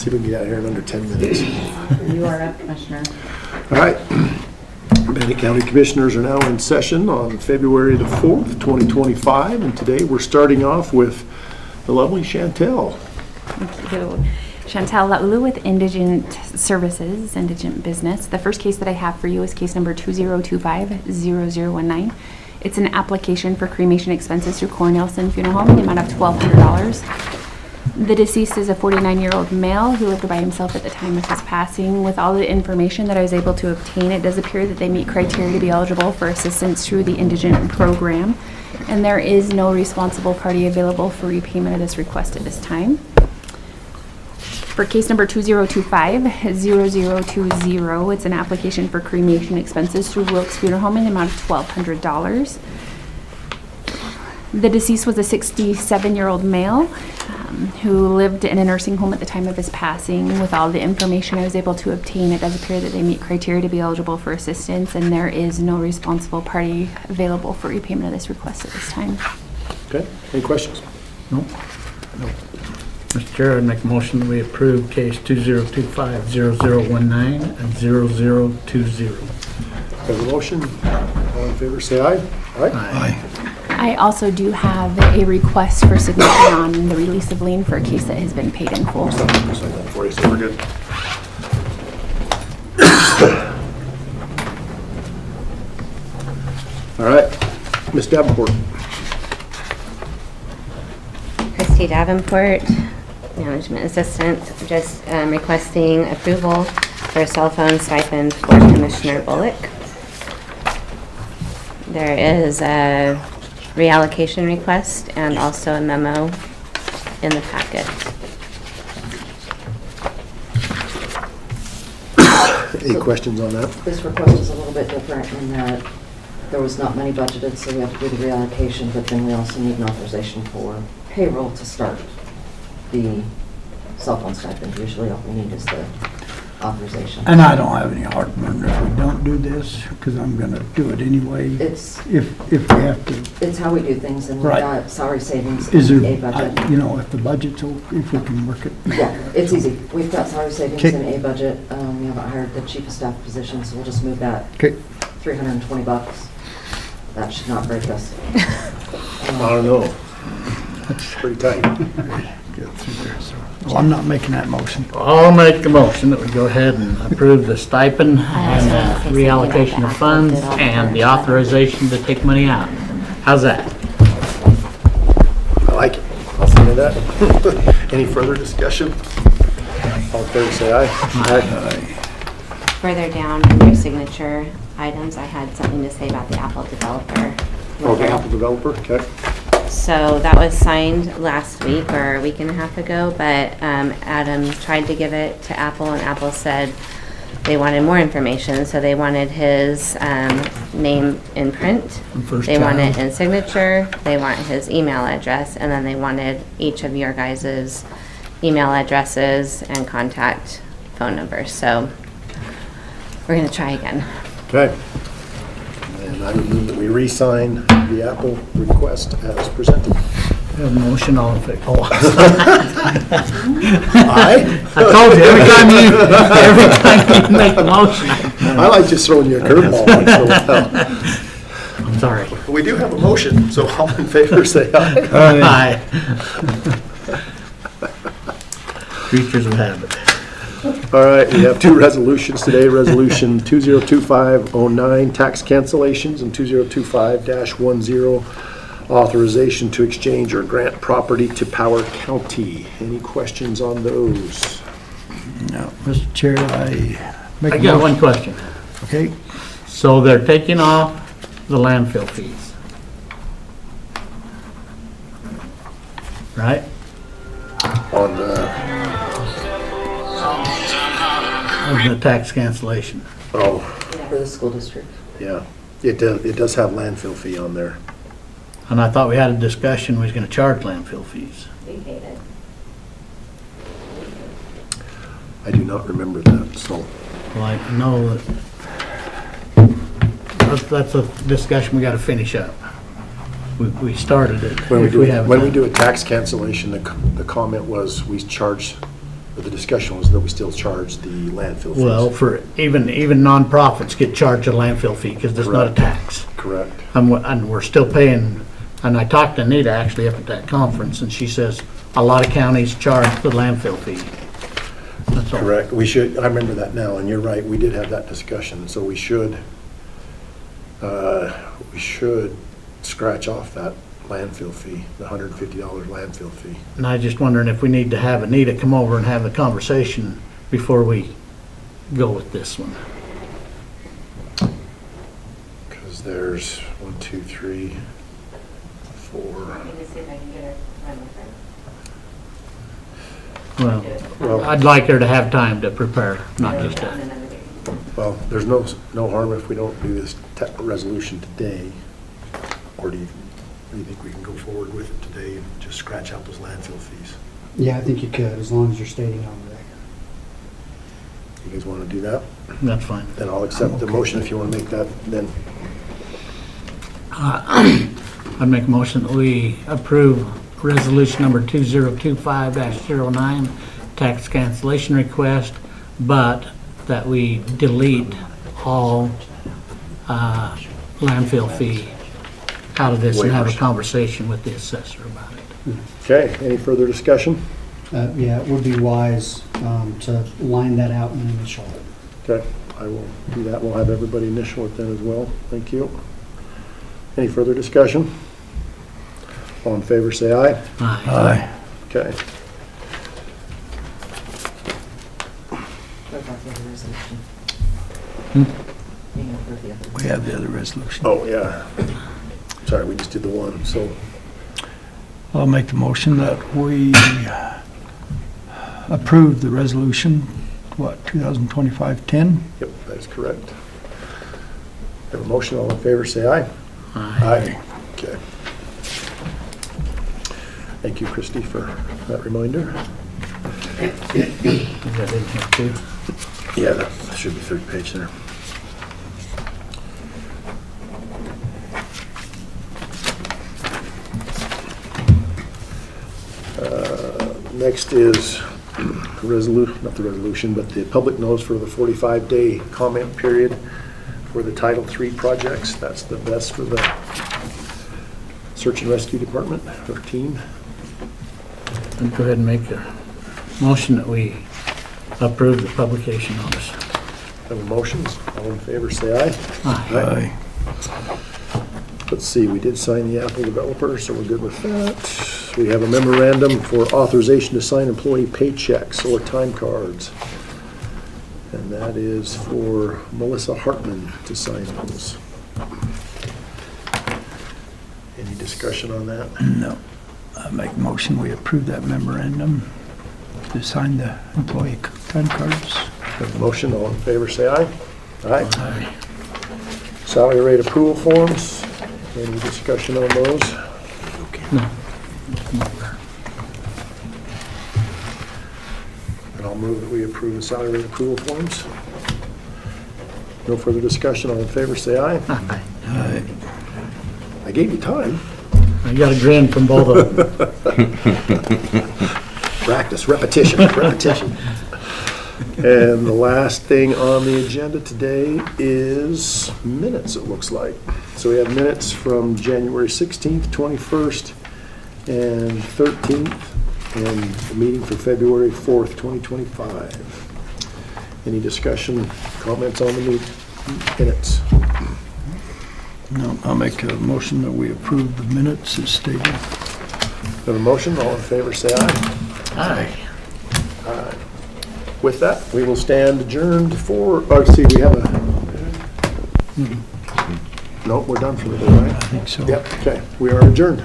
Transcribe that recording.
See if we can get out of here in under 10 minutes. You are up, Commissioner. All right. Bannock County Commissioners are now in session on February the 4th, 2025, and today we're starting off with the lovely Chantel. Thank you. Chantel Laulu with Indigent Services, Indigent Business. The first case that I have for you is case number 2025-0019. It's an application for cremation expenses through Cornelson Funeral Home in the amount of $1,200. The deceased is a 49-year-old male who lived by himself at the time of his passing. With all the information that I was able to obtain, it does appear that they meet criteria to be eligible for assistance through the indigent program, and there is no responsible party available for repayment of this request at this time. For case number 2025-0020, it's an application for cremation expenses through Wilkes Funeral Home in the amount of $1,200. The deceased was a 67-year-old male who lived in a nursing home at the time of his passing. With all the information I was able to obtain, it does appear that they meet criteria to be eligible for assistance, and there is no responsible party available for repayment of this request at this time. Okay, any questions? No. Mr. Chair, I'd make a motion that we approve case 2025-0019 and 0020. Have a motion? All in favor, say aye. Aye. I also do have a request for signature on the release of lien for a case that has been paid in full. Sign that for you, so we're good. All right, Ms. Davenport. Christy Davenport, Management Assistant, just requesting approval for a cell phone stipend for Commissioner Bullock. There is a reallocation request and also a memo in the packet. Any questions on that? This request is a little bit different in that there was not money budgeted, so we have to do the reallocation, but then we also need an authorization for payroll to start the cell phone stipend. Usually all we need is the authorization. And I don't have any heartburn if we don't do this, because I'm gonna do it anyway, It's if we have to. it's how we do things, and we've Right. got salary savings Is and there, a budget. you know, if the budget's, if we can work it. Yeah, it's easy. We've got salary savings Okay. and a budget. We haven't hired the chief of staff position, so we'll just move that Okay. $320. That should not break us. I don't know. It's pretty tight. Well, I'm not making that motion. I'll make the motion that we go ahead and approve the stipend and reallocation of funds and the authorization to take money out. How's that? I like it. I'll say that. Any further discussion? All in favor, say aye. Aye. Further down in your signature items, I had something to say about the Apple developer. Okay, Apple developer, okay. So that was signed last week or a week and a half ago, but Adam tried to give it to Apple, and Apple said they wanted more information. So they wanted his name in print, First they want time. it in signature, they want his email address, and then they wanted each of your guys' email addresses and contact phone numbers. So we're going to try again. Okay. And I would move that we re-sign the Apple request as presented. We have a motion, all in favor. Oh, Aye? I told you, every time you make the motion. I like just throwing you a curveball once in a while. I'm sorry. We do have a motion, so all in favor, say aye. Aye. Creatures of habit. All right, we have two resolutions today, Resolution 2025-09, tax cancellations, and 2025-10, authorization to exchange or grant property to Power County. Any questions on those? No, Mr. Chair, I make I a got one motion. question. Okay, So they're taking off the landfill fees, right? On the, Of the tax cancellation. oh, For the school district. yeah, it does have landfill fee on there. And I thought we had a discussion, we was gonna charge landfill fees. We paid it. I do not remember that, so. Well, I know that's a discussion we gotta finish up. We started it. When we if do, have when we time. do a tax cancellation, the comment was we charge But the discussion was that we still charge the landfill fees. Well, for even nonprofits get charged a landfill fee because there's not a Correct. tax. Correct. And we're still paying, and I talked to Anita actually up at that conference, and she says a lot of counties charge the landfill fee. That's all. Correct. We should, I remember that now, and you're right, we did have that discussion, so we should scratch off that landfill fee, the $150 landfill fee. And I just wondering if we need to have Anita come over and have the conversation before we go with this one. Because there's 1, 2, 3, 4. Well, Well- I'd like her to have time to prepare, not just that. Well, there's no harm if we don't do this resolution today, or do you think we can go forward with it today and just scratch out those landfill fees? Yeah, I think you could, as long as you're stating on the record. You guys want to do that? That's fine. Then I'll accept the motion if you want to make that then. I'd make a motion that we approve resolution number 2025-09, tax cancellation request, but that we delete all landfill fee out of this and have a Waivers. conversation with the assessor about it. Okay, any further discussion? Yeah, it would be wise to line that out and initial it. Okay, I will do that. We'll have everybody initial it then as well. Thank you. Any further discussion? All in favor, say aye. Aye. Okay. What about the other resolution? Being over the other. We have the other resolution. Oh, yeah. Sorry, we just did the one, so. I'll make the motion that we approve the resolution, 2025-10? Yep, that is correct. Have a motion, all in favor, say aye. Aye. Okay. Thank you, Christie, for that reminder. Is that in here too? Yeah, that should be third page there. Next is not the resolution, but the public notice for the 45-day comment period for the Title III projects. That's the best for the search and rescue department, or team. I'd go ahead and make a motion that we approve the publication notice. Have a motion. All in favor, say aye. Aye. Let's see, we did sign the Apple developer, so we're good with that. We have a memorandum for authorization to sign employee paychecks or time cards. And that is for Melissa Hartman to sign those. Any discussion on that? No. I make a motion, we approve that memorandum to sign the employee time cards. Have a motion, all in favor, say aye. Aye. Aye. Salary rate approval forms, any discussion on those? No. And I'll move that we approve the salary rate approval forms. No further discussion, all in favor, say aye. Aye. Aye. I gave you time. I got a grin from both of them. Practice, repetition, repetition. And the last thing on the agenda today is minutes, it looks like. So we have minutes from January 16th, 21st, and 13th, and the meeting for February 4th, 2025. Any discussion, comments on the minutes? No, I'll make a motion that we approve the minutes as stated. Have a motion, all in favor, say aye. Aye. Aye. With that, we will stand adjourned for, let's see, we have a, no, we're done for the day, right? I think so. Yep, okay, we are adjourned.